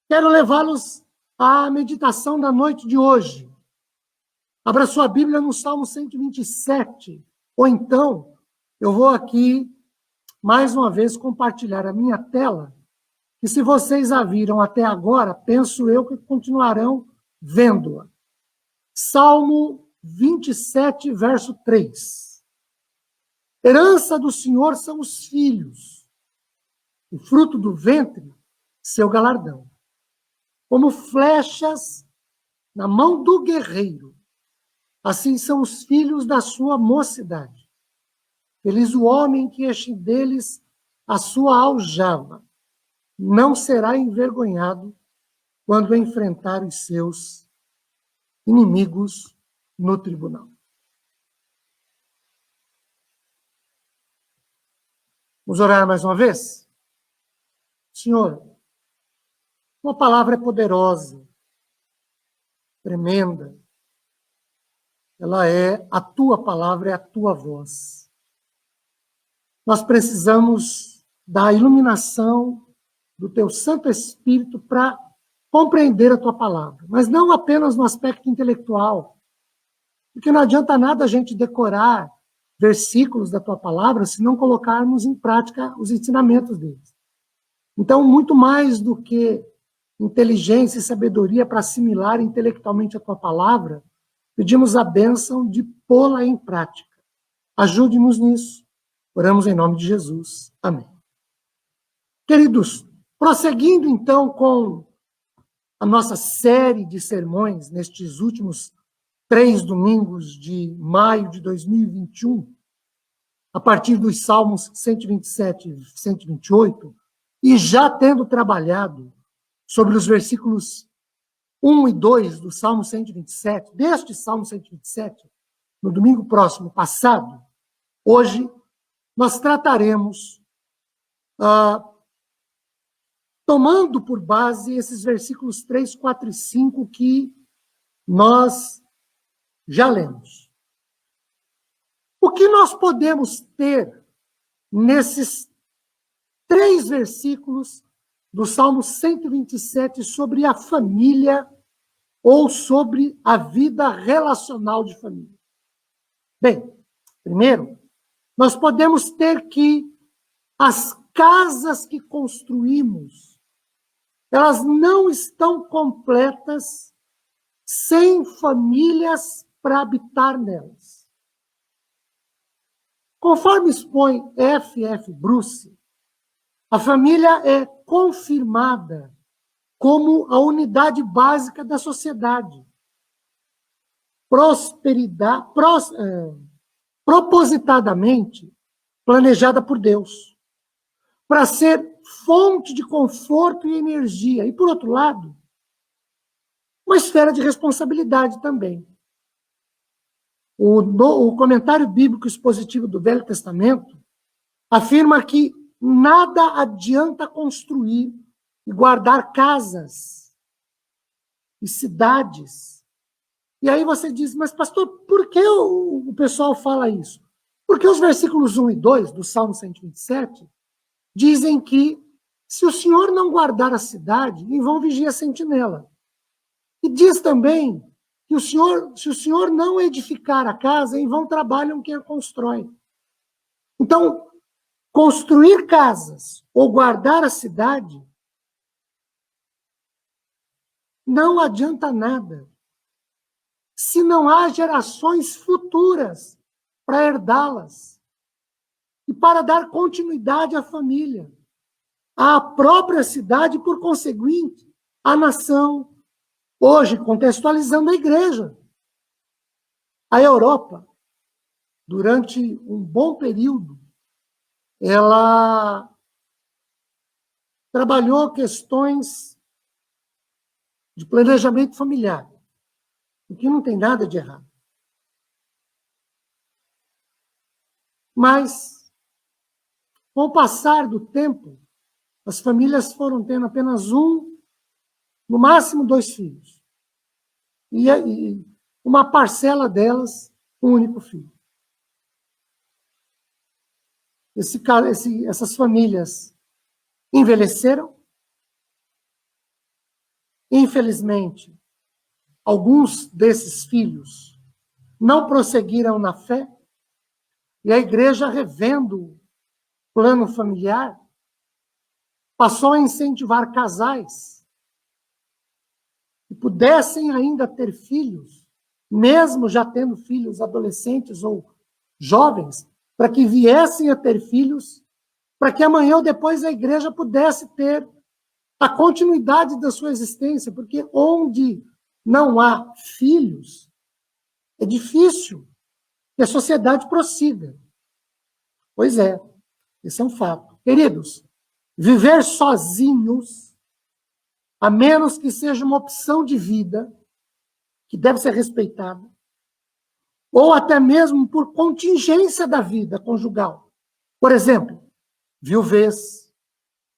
Quero levá-los à meditação da noite de hoje. Abra sua Bíblia no Salmo 127, ou então eu vou aqui, mais uma vez, compartilhar a minha tela, que se vocês a viram até agora, penso eu que continuarão vendo-a. Salmo 27, verso 3. Herança do Senhor são os filhos, o fruto do ventre, seu galardão. Como flechas na mão do guerreiro, assim são os filhos da sua mocidade. Feliz o homem que enche deles a sua aljava. Não será envergonhado quando enfrentar os seus inimigos no tribunal. Vamos orar mais uma vez? Senhor, tua palavra é poderosa, tremenda. Ela é a tua palavra, é a tua voz. Nós precisamos da iluminação do teu Santo Espírito para compreender a tua palavra, mas não apenas no aspecto intelectual, porque não adianta nada a gente decorar versículos da tua palavra se não colocarmos em prática os ensinamentos deles. Então, muito mais do que inteligência e sabedoria para assimilar intelectualmente a tua palavra, pedimos a bênção de pô-la em prática. Ajude-nos nisso. Oramos em nome de Jesus. Amém. Queridos, prosseguindo então com a nossa série de sermões nestes últimos 3 domingos de maio de 2021, a partir dos Salmos 127 e 128, e já tendo trabalhado sobre os versículos 1 e 2 do Salmo 127, deste Salmo 127, no domingo próximo passado, hoje nós trataremos, tomando por base esses versículos 3, 4 e 5 que nós já lemos. O que nós podemos ter nesses 3 versículos do Salmo 127 sobre a família ou sobre a vida relacional de família? Bem, primeiro, nós podemos ter que as casas que construímos, elas não estão completas sem famílias para habitar nelas. Conforme expõe F.F. Bruce, a família é confirmada como a unidade básica da sociedade, propositadamente planejada por Deus, para ser fonte de conforto e energia. E, por outro lado, uma esfera de responsabilidade também. O comentário bíblico expositivo do Velho Testamento afirma que nada adianta construir e guardar casas e cidades. E aí você diz, mas pastor, por que o pessoal fala isso? Porque os versículos 1 e 2 do Salmo 127 dizem que se o Senhor não guardar a cidade, em vão vigia a sentinela. E diz também que se o Senhor não edificar a casa, em vão trabalham quem a constrói. Então, construir casas ou guardar a cidade não adianta nada se não há gerações futuras para herdá-las e para dar continuidade à família, à própria cidade e, por conseguinte, à nação. Hoje, contextualizando a igreja. A Europa, durante um bom período, ela trabalhou questões de planejamento familiar, o que não tem nada de errado. Mas, com o passar do tempo, as famílias foram tendo apenas um, no máximo 2 filhos. E uma parcela delas, um único filho. Essas famílias envelheceram, Infelizmente, alguns desses filhos não prosseguiram na fé, e a igreja, revendo o plano familiar, passou a incentivar casais que pudessem ainda ter filhos, mesmo já tendo filhos adolescentes ou jovens, para que viessem a ter filhos, para que amanhã ou depois a igreja pudesse ter a continuidade da sua existência, porque onde não há filhos, é difícil que a sociedade prossiga. Pois é, esse é um fato. Queridos, viver sozinhos, a menos que seja uma opção de vida, que deve ser respeitada, ou até mesmo por contingência da vida conjugal. Por exemplo, viuvez,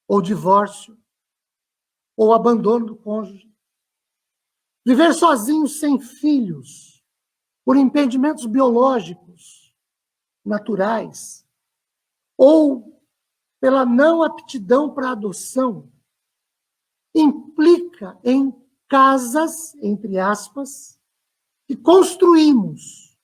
ou divórcio, ou abandono do cônjuge. Viver sozinho sem filhos, por impedimentos biológicos, naturais, ou pela não aptidão para adoção, implica em casas, entre aspas, que construímos,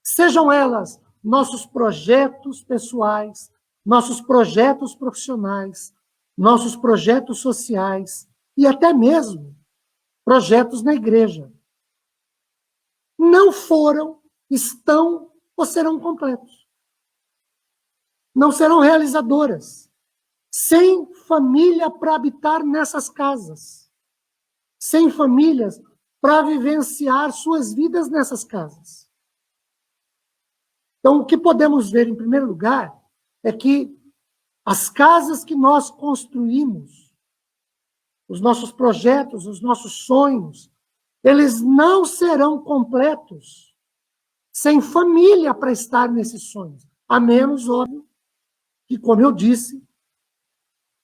sejam elas nossos projetos pessoais, nossos projetos profissionais, nossos projetos sociais e até mesmo projetos na igreja. Não foram, estão ou serão completos. Não serão realizadoras. Sem família para habitar nessas casas. Sem famílias para vivenciar suas vidas nessas casas. Então, o que podemos ver, em primeiro lugar, é que as casas que nós construímos, os nossos projetos, os nossos sonhos, eles não serão completos sem família para estar nesses sonhos. A menos, óbvio, que, como eu disse,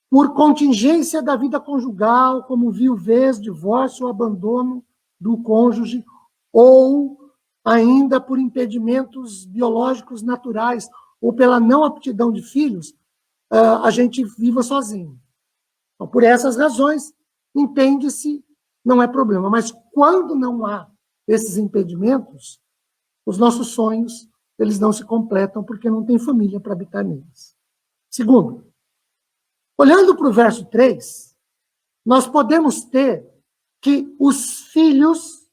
por contingência da vida conjugal, como viuvez, divórcio, abandono do cônjuge, ou ainda por impedimentos biológicos naturais, ou pela não aptidão de filhos, a gente viva sozinho. Então, por essas razões, entende-se, não é problema. Mas quando não há esses impedimentos, os nossos sonhos, eles não se completam porque não tem família para habitar neles. Segundo, olhando para o verso 3, nós podemos ter que os filhos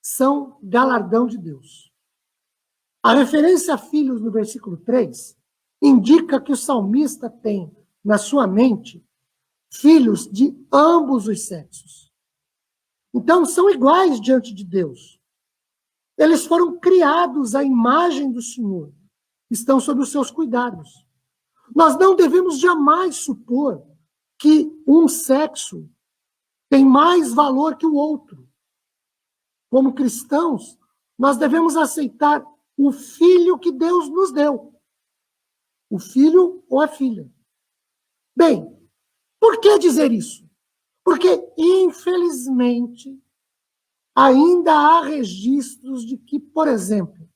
são galardão de Deus. A referência a filhos no versículo 3 indica que o salmista tem na sua mente filhos de ambos os sexos. Então, são iguais diante de Deus. Eles foram criados à imagem do Senhor, estão sob os seus cuidados. Nós não devemos jamais supor que um sexo tem mais valor que o outro. Como cristãos, nós devemos aceitar o filho que Deus nos deu. O filho ou a filha. Bem, por que dizer isso? Porque, infelizmente, ainda há registros de que, por exemplo,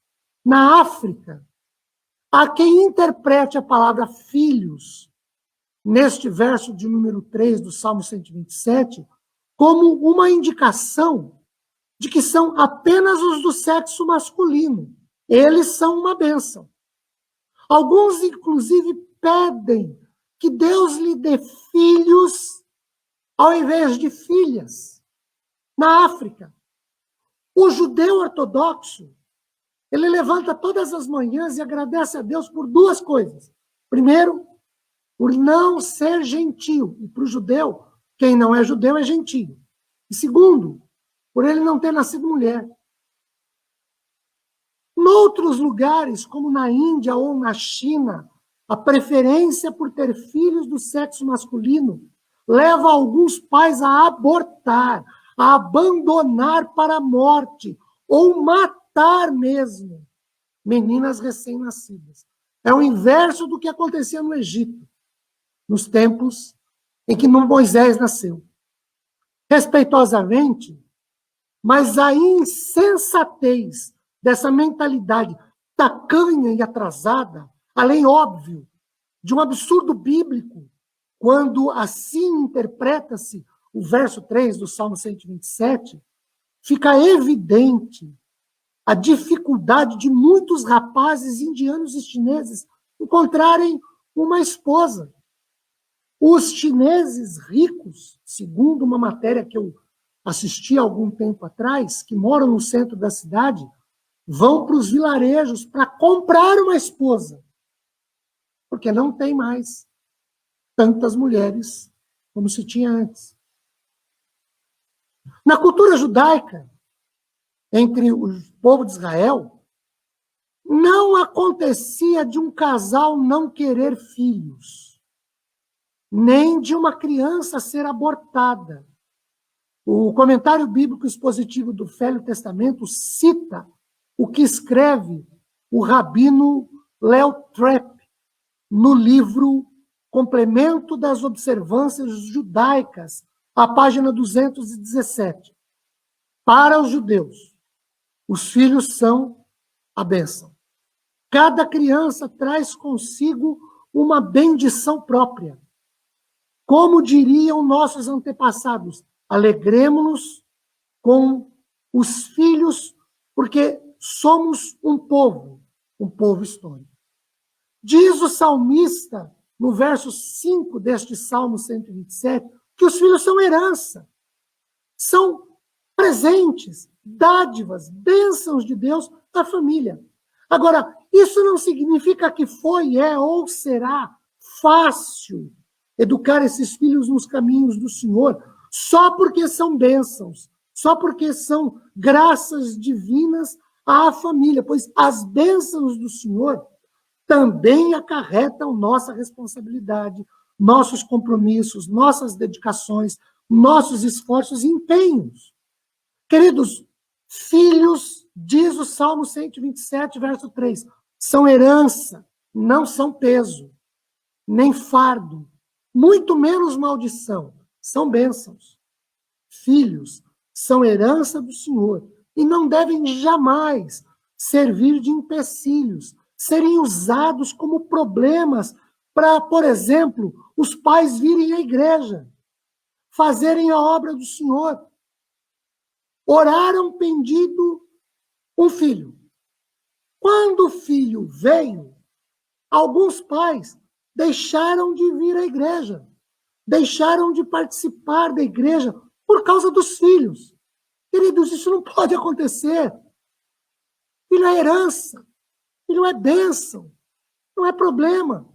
na África, há quem interprete a palavra filhos, neste verso de número 3 do Salmo 127, como uma indicação de que são apenas os do sexo masculino. Eles são uma bênção. Alguns, inclusive, pedem que Deus lhe dê filhos ao invés de filhas. Na África, o judeu ortodoxo, ele levanta todas as manhãs e agradece a Deus por duas coisas. Primeiro, por não ser gentio. E para o judeu, quem não é judeu é gentio. E segundo, por ele não ter nascido mulher. Noutros lugares, como na Índia ou na China, a preferência por ter filhos do sexo masculino leva alguns pais a abortar, a abandonar para a morte, ou matar mesmo meninas recém-nascidas. É o inverso do que acontecia no Egito, nos tempos em que Moisés nasceu. Respeitosamente, mas a insensatez dessa mentalidade tacanha e atrasada, além, óbvio, de um absurdo bíblico, quando assim interpreta-se o verso 3 do Salmo 127, fica evidente a dificuldade de muitos rapazes indianos e chineses encontrarem uma esposa. Os chineses ricos, segundo uma matéria que eu assisti há algum tempo atrás, que moram no centro da cidade, vão para os vilarejos para comprar uma esposa, porque não tem mais tantas mulheres como se tinha antes. Na cultura judaica, entre o povo de Israel, não acontecia de um casal não querer filhos, nem de uma criança ser abortada. O comentário bíblico expositivo do Velho Testamento cita o que escreve o rabino Leo Trepp no livro Complemento das Observâncias Judaicas, a página 217. Para os judeus, os filhos são a bênção. Cada criança traz consigo uma bendição própria. Como diriam nossos antepassados, alegremo-nos com os filhos, porque somos um povo histórico. Diz o salmista, no verso 5 deste Salmo 127, que os filhos são herança, são presentes, dádivas, bênçãos de Deus à família. Agora, isso não significa que foi, é ou será fácil educar esses filhos nos caminhos do Senhor, só porque são bênçãos, só porque são graças divinas à família, pois as bênçãos do Senhor também acarretam nossa responsabilidade, nossos compromissos, nossas dedicações, nossos esforços e empenhos. Queridos, filhos, diz o Salmo 127, verso 3, são herança, não são peso, nem fardo, muito menos maldição, são bênçãos. Filhos são herança do Senhor e não devem jamais servir de empecilhos, serem usados como problemas para, por exemplo, os pais virem à igreja, fazerem a obra do Senhor. Oraram pedindo um filho. Quando o filho veio, alguns pais deixaram de vir à igreja, deixaram de participar da igreja por causa dos filhos. Queridos, isso não pode acontecer. Filho é herança, filho é bênção, não é problema.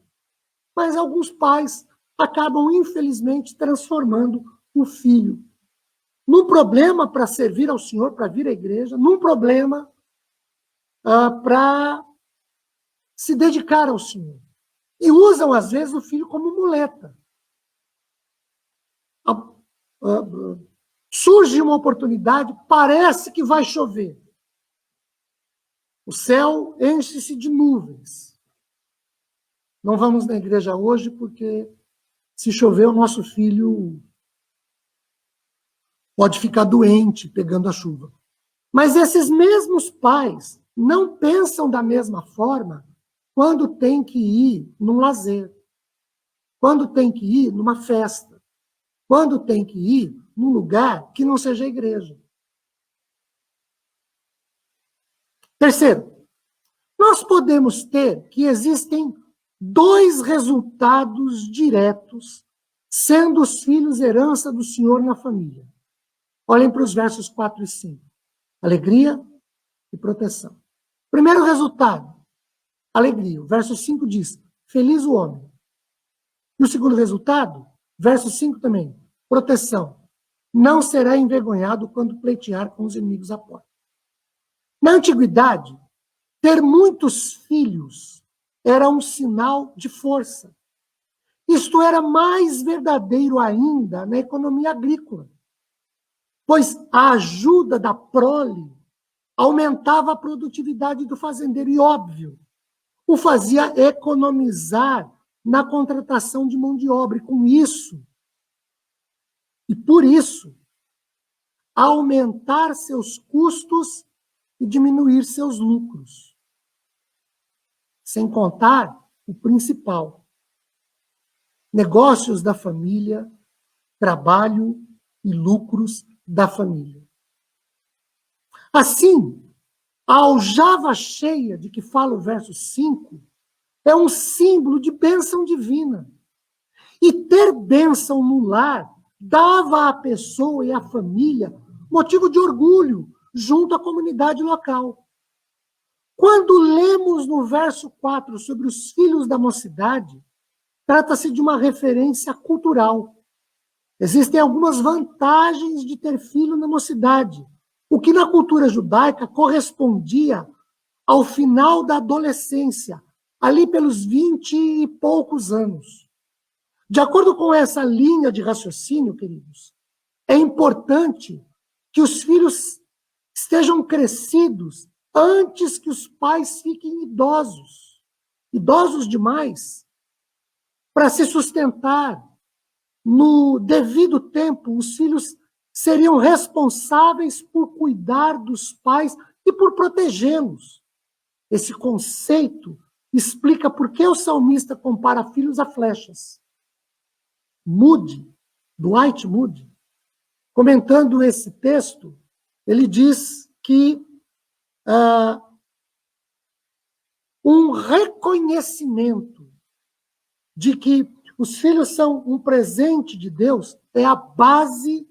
Mas alguns pais acabam, infelizmente, transformando o filho num problema para servir ao Senhor, para vir à igreja, num problema para se dedicar ao Senhor. E usam, às vezes, o filho como muleta. Surge uma oportunidade, parece que vai chover. O céu enche-se de nuvens. Não vamos na igreja hoje porque, se chover, o nosso filho pode ficar doente pegando a chuva. Mas esses mesmos pais não pensam da mesma forma quando tem que ir num lazer, quando tem que ir numa festa, quando tem que ir num lugar que não seja a igreja. Terceiro, nós podemos ter que existem dois resultados diretos, sendo os filhos herança do Senhor na família. Olhem para os versos 4 e 5. Alegria e proteção. Primeiro resultado, alegria. O verso 5 diz, feliz o homem. E o segundo resultado, verso 5 também, proteção. Não será envergonhado quando pleitear com os inimigos à porta. Na antiguidade, ter muitos filhos era um sinal de força. Isto era mais verdadeiro ainda na economia agrícola, pois a ajuda da prole aumentava a produtividade do fazendeiro e, óbvio, o fazia economizar na contratação de mão de obra. E com isso, e por isso, aumentar seus custos e diminuir seus lucros. Sem contar o principal. negócios da família, trabalho e lucros da família. Assim, a aljava cheia de que fala o verso 5 é um símbolo de bênção divina. E ter bênção no lar dava à pessoa e à família motivo de orgulho junto à comunidade local. Quando lemos no verso 4 sobre os filhos da mocidade, trata-se de uma referência cultural. Existem algumas vantagens de ter filho na mocidade, o que na cultura judaica correspondia ao final da adolescência, ali pelos 20 e poucos anos. De acordo com essa linha de raciocínio, queridos, é importante que os filhos estejam crescidos antes que os pais fiquem idosos, idosos demais, para se sustentar. No devido tempo, os filhos seriam responsáveis por cuidar dos pais e por protegê-los. Esse conceito explica por que o salmista compara filhos a flechas. Moody, Dwight Moody, comentando esse texto, ele diz que um reconhecimento de que os filhos são um presente de Deus é a base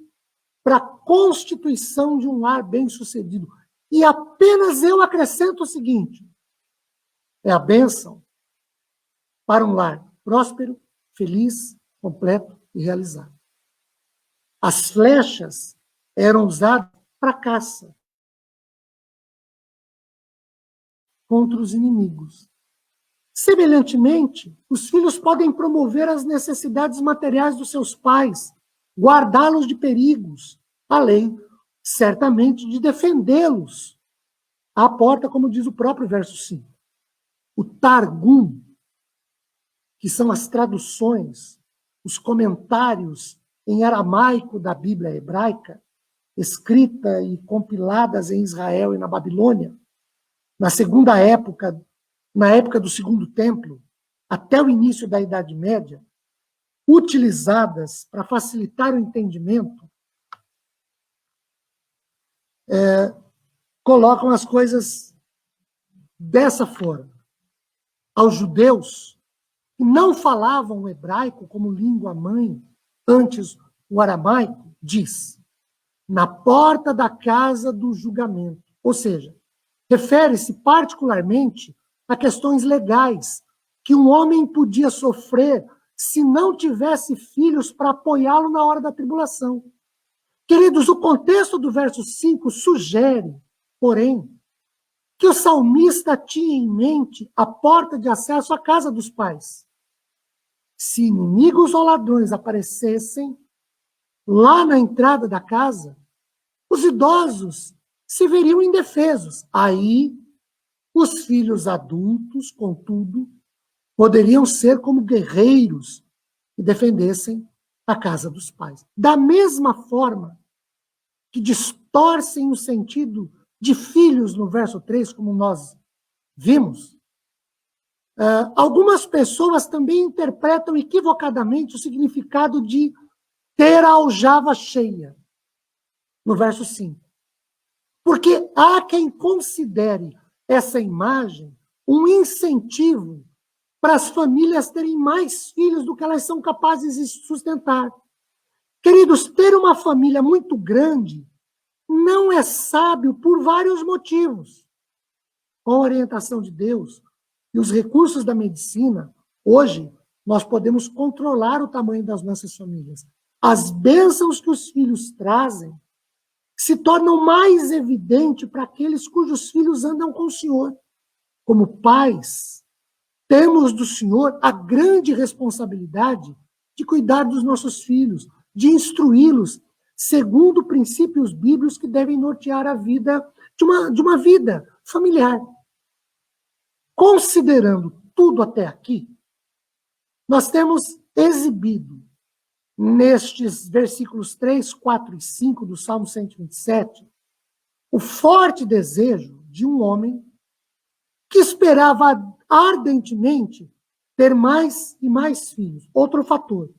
para a constituição de um lar bem-sucedido. E apenas eu acrescento o seguinte: é a bênção para um lar próspero, feliz, completo e realizado. As flechas eram usadas para caça contra os inimigos. Semelhantemente, os filhos podem promover as necessidades materiais dos seus pais, guardá-los de perigos, além, certamente, de defendê-los à porta, como diz o próprio verso 5. O Targum, que são as traduções, os comentários em aramaico da Bíblia hebraica, escrita e compiladas em Israel e na Babilônia, na época do Segundo Templo, até o início da Idade Média, utilizadas para facilitar o entendimento, colocam as coisas dessa forma. Aos judeus que não falavam o hebraico como língua mãe, antes o aramaico, diz: na porta da casa do julgamento. Ou seja, refere-se particularmente a questões legais que um homem podia sofrer se não tivesse filhos para apoiá-lo na hora da tribulação. Queridos, o contexto do verso 5 sugere, porém, que o salmista tinha em mente a porta de acesso à casa dos pais. Se inimigos ou ladrões aparecessem lá na entrada da casa, os idosos se veriam indefesos. Aí, os filhos adultos, contudo, poderiam ser como guerreiros que defendessem a casa dos pais. Da mesma forma que distorcem o sentido de filhos no verso 3, como nós vimos, algumas pessoas também interpretam equivocadamente o significado de ter a aljava cheia, no verso 5. Porque há quem considere essa imagem um incentivo para as famílias terem mais filhos do que elas são capazes de sustentar. Queridos, ter uma família muito grande não é sábio por vários motivos. Com a orientação de Deus e os recursos da medicina, hoje nós podemos controlar o tamanho das nossas famílias. As bênçãos que os filhos trazem se tornam mais evidentes para aqueles cujos filhos andam com o Senhor. Como pais, temos do Senhor a grande responsabilidade de cuidar dos nossos filhos, de instruí-los segundo princípios bíblicos que devem nortear a vida de uma vida familiar. Considerando tudo até aqui, nós temos exibido nestes versículos 3, 4 e 5 do Salmo 127, o forte desejo de um homem que esperava ardentemente ter mais e mais filhos. Outro fator,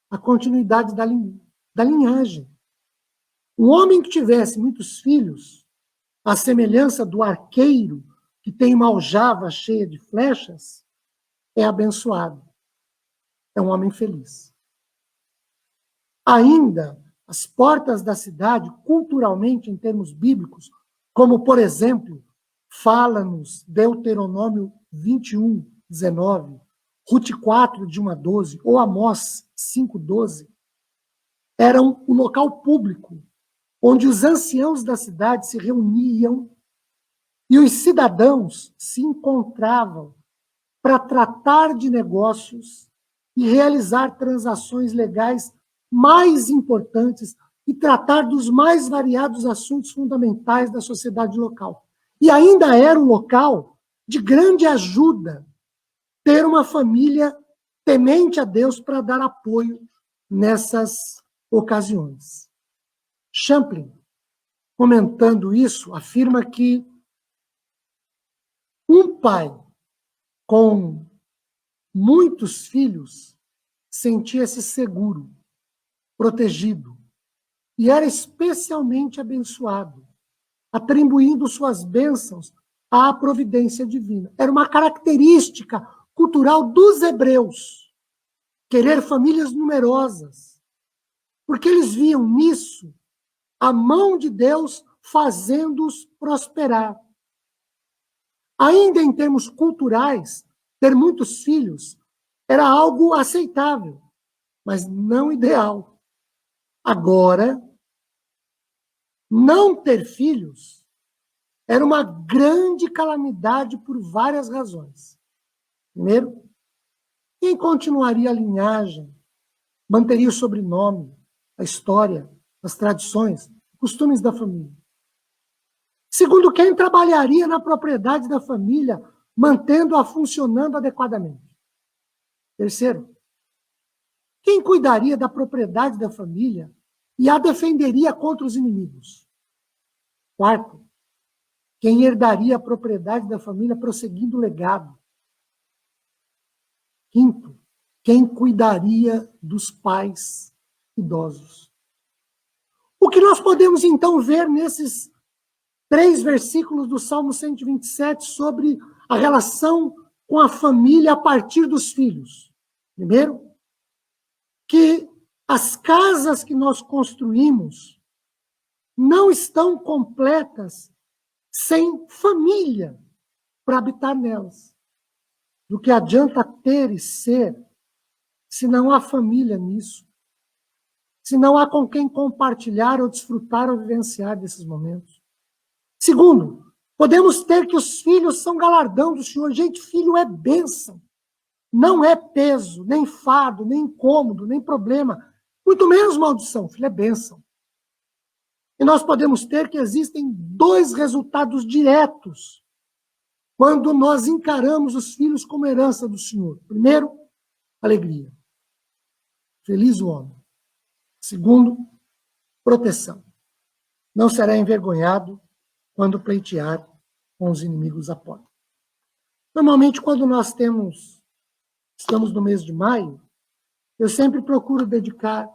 a continuidade da linhagem. Um homem que tivesse muitos filhos, à semelhança do arqueiro que tem uma aljava cheia de flechas, é abençoado. É um homem feliz. Ainda, as portas da cidade, culturalmente, em termos bíblicos, como, por exemplo, fala-nos Deuteronômio 21, 19, Rute 4, de 1 a 12, ou Amós 5, 12, eram um local público, onde os anciãos da cidade se reuniam e os cidadãos se encontravam para tratar de negócios e realizar transações legais mais importantes e tratar dos mais variados assuntos fundamentais da sociedade local. E ainda era um local de grande ajuda ter uma família temente a Deus para dar apoio nessas ocasiões. Champlin, comentando isso, afirma que um pai com muitos filhos sentia-se seguro, protegido, e era especialmente abençoado, atribuindo suas bênçãos à providência divina. Era uma característica cultural dos hebreus, querer famílias numerosas, porque eles viam nisso a mão de Deus fazendo-os prosperar. Ainda em termos culturais, ter muitos filhos era algo aceitável, mas não ideal. Agora, não ter filhos era uma grande calamidade por várias razões. Primeiro, quem continuaria a linhagem, manteria o sobrenome, a história, as tradições, costumes da família. Segundo, quem trabalharia na propriedade da família, mantendo-a funcionando adequadamente. Terceiro, quem cuidaria da propriedade da família e a defenderia contra os inimigos. Quarto, quem herdaria a propriedade da família prosseguindo o legado. Quinto, quem cuidaria dos pais idosos. O que nós podemos então ver nesses 3 versículos do Salmo 127 sobre a relação com a família a partir dos filhos? Primeiro, que as casas que nós construímos não estão completas sem família para habitar nelas. Do que adianta ter e ser, se não há família nisso, se não há com quem compartilhar ou desfrutar ou vivenciar desses momentos. Segundo, podemos ter que os filhos são galardão do Senhor. Gente, filho é bênção. Não é peso, nem fardo, nem incômodo, nem problema. Muito menos maldição. Filho é bênção. E nós podemos ter que existem 2 resultados diretos quando nós encaramos os filhos como herança do Senhor. Primeiro, alegria. Feliz o homem. Segundo, proteção. Não será envergonhado quando pleitear com os inimigos à porta. Normalmente, quando nós estamos no mês de maio, eu sempre procuro dedicar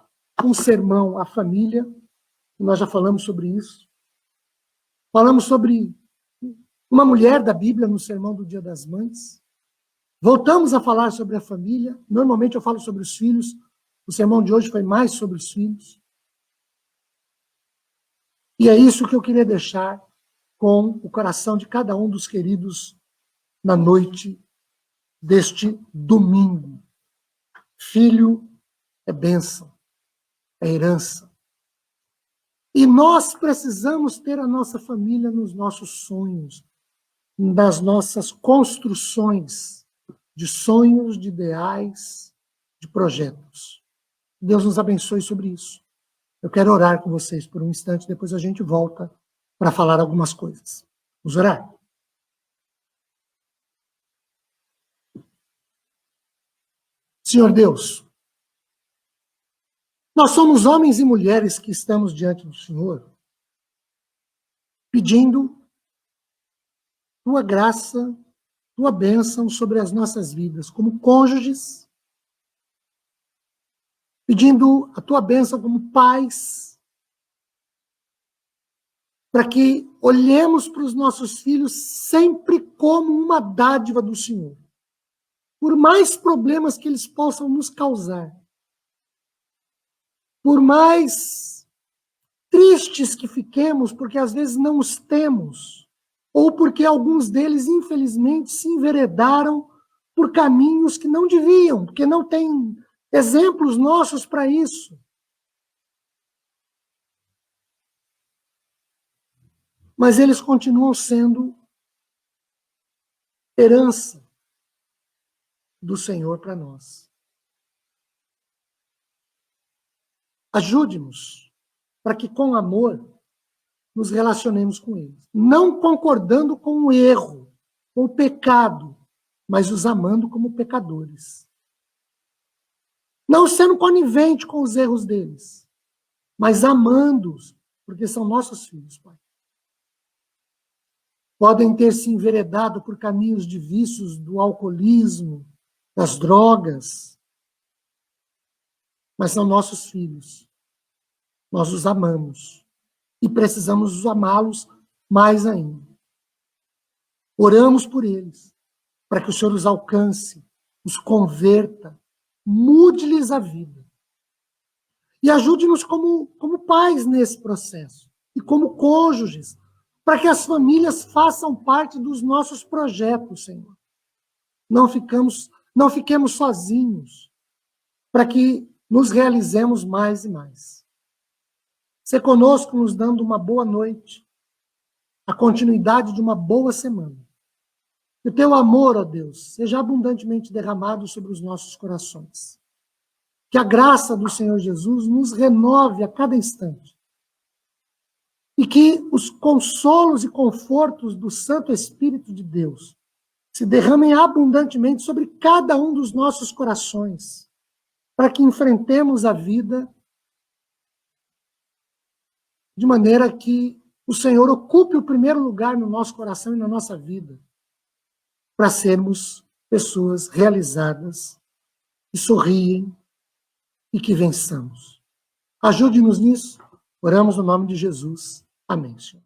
um sermão à família, e nós já falamos sobre isso. Falamos sobre uma mulher da Bíblia no sermão do Dia das Mães. Voltamos a falar sobre a família. Normalmente eu falo sobre os filhos. O sermão de hoje foi mais sobre os filhos. E é isso que eu queria deixar com o coração de cada um dos queridos na noite deste domingo. Filho é bênção, é herança. E nós precisamos ter a nossa família nos nossos sonhos, nas nossas construções de sonhos, de ideais, de projetos. Deus nos abençoe sobre isso. Eu quero orar com vocês por um instante, depois a gente volta para falar algumas coisas. Vamos orar? Senhor Deus, nós somos homens e mulheres que estamos diante do Senhor, pedindo tua graça tua bênção sobre as nossas vidas, como cônjuges, pedindo a tua bênção como pais, para que olhemos para os nossos filhos sempre como uma dádiva do Senhor. Por mais problemas que eles possam nos causar, por mais tristes que fiquemos, porque às vezes não os temos, ou porque alguns deles, infelizmente, se enveredaram por caminhos que não deviam, porque não tem exemplos nossos para isso. Mas eles continuam sendo herança do Senhor para nós. Ajude-nos para que, com amor, nos relacionemos com eles. Não concordando com o erro, com o pecado, mas os amando como pecadores. Não sendo conivente com os erros deles, mas amando-os, porque são nossos filhos, Pai. Podem ter se enveredado por caminhos de vícios, do alcoolismo, das drogas, mas são nossos filhos. Nós os amamos e precisamos amá-los mais ainda. Oramos por eles, para que o Senhor os alcance, os converta, mude-lhes a vida. E ajude-nos como pais nesse processo, e como cônjuges, para que as famílias façam parte dos nossos projetos, Senhor. Não fiquemos sozinhos, para que nos realizemos mais e mais. Sê conosco, nos dando uma boa noite, a continuidade de uma boa semana. Que o teu amor, ó Deus, seja abundantemente derramado sobre os nossos corações. Que a graça do Senhor Jesus nos renove a cada instante. E que os consolos e confortos do Santo Espírito de Deus se derramem abundantemente sobre cada um dos nossos corações, para que enfrentemos a vida de maneira que o Senhor ocupe o primeiro lugar no nosso coração e na nossa vida, para sermos pessoas realizadas, que sorriem e que vençamos. Ajude-nos nisso. Oramos no nome de Jesus. Amém, Senhor.